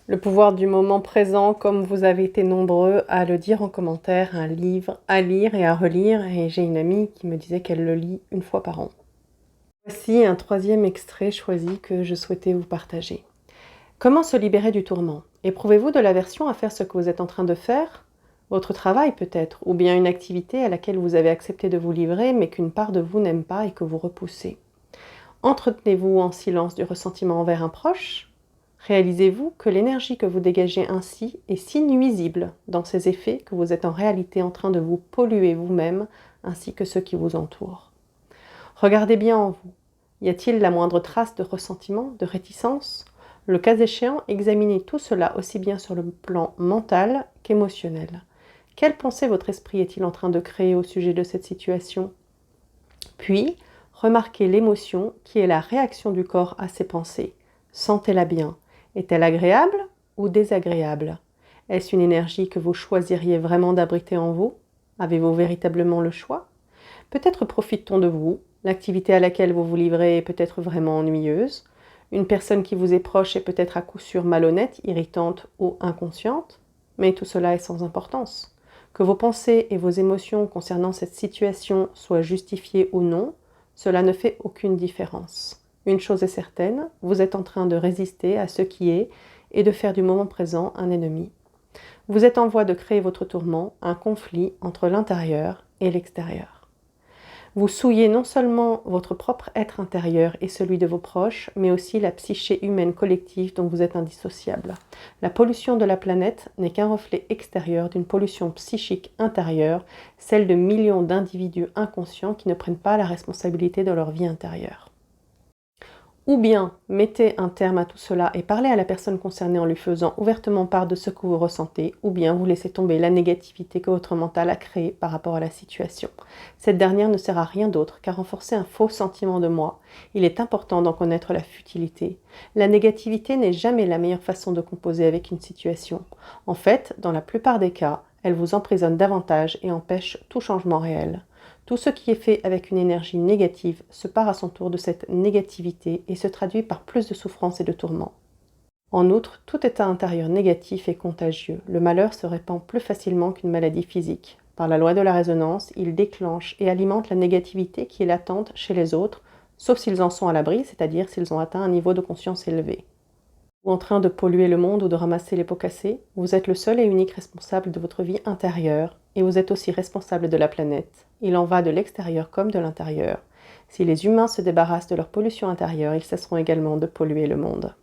Le pouvoir du moment présent, comme vous avez été nombreux à le dire en commentaire, un livre à lire et à relire, et j'ai une amie qui me disait qu'elle le lit une fois par an. Voici un troisième extrait choisi que je souhaitais vous partager. Comment se libérer du tourment? Éprouvez-vous de l'aversion à faire ce que vous êtes en train de faire? Votre travail peut-être, ou bien une activité à laquelle vous avez accepté de vous livrer mais qu'une part de vous n'aime pas et que vous repoussez. Entretenez-vous en silence du ressentiment envers un proche? Réalisez-vous que l'énergie que vous dégagez ainsi est si nuisible dans ses effets que vous êtes en réalité en train de vous polluer vous-même ainsi que ceux qui vous entourent. Regardez bien en vous. Y a-t-il la moindre trace de ressentiment, de réticence? Le cas échéant, examinez tout cela aussi bien sur le plan mental qu'émotionnel. Quelle pensée votre esprit est-il en train de créer au sujet de cette situation? Puis, remarquez l'émotion qui est la réaction du corps à ces pensées. Sentez-la bien. Est-elle agréable ou désagréable? Est-ce une énergie que vous choisiriez vraiment d'abriter en vous? Avez-vous véritablement le choix? Peut-être profite-t-on de vous. L'activité à laquelle vous vous livrez est peut-être vraiment ennuyeuse. Une personne qui vous est proche est peut-être à coup sûr malhonnête, irritante ou inconsciente. Mais tout cela est sans importance. Que vos pensées et vos émotions concernant cette situation soient justifiées ou non, cela ne fait aucune différence. Une chose est certaine, vous êtes en train de résister à ce qui est et de faire du moment présent un ennemi. Vous êtes en voie de créer votre tourment, un conflit entre l'intérieur et l'extérieur. Vous souillez non seulement votre propre être intérieur et celui de vos proches, mais aussi la psyché humaine collective dont vous êtes indissociable. La pollution de la planète n'est qu'un reflet extérieur d'une pollution psychique intérieure, celle de millions d'individus inconscients qui ne prennent pas la responsabilité de leur vie intérieure. Ou bien mettez un terme à tout cela et parlez à la personne concernée en lui faisant ouvertement part de ce que vous ressentez, ou bien vous laissez tomber la négativité que votre mental a créée par rapport à la situation. Cette dernière ne sert à rien d'autre qu'à renforcer un faux sentiment de moi. Il est important d'en connaître la futilité. La négativité n'est jamais la meilleure façon de composer avec une situation. En fait, dans la plupart des cas, elle vous emprisonne davantage et empêche tout changement réel. Tout ce qui est fait avec une énergie négative se part à son tour de cette négativité et se traduit par plus de souffrance et de tourments. En outre, tout état intérieur négatif est contagieux. Le malheur se répand plus facilement qu'une maladie physique. Par la loi de la résonance, il déclenche et alimente la négativité qui est latente chez les autres, sauf s'ils en sont à l'abri, c'est-à-dire s'ils ont atteint un niveau de conscience élevé. Ou en train de polluer le monde ou de ramasser les pots cassés, vous êtes le seul et unique responsable de votre vie intérieure, et vous êtes aussi responsable de la planète. Il en va de l'extérieur comme de l'intérieur. Si les humains se débarrassent de leur pollution intérieure, ils cesseront également de polluer le monde.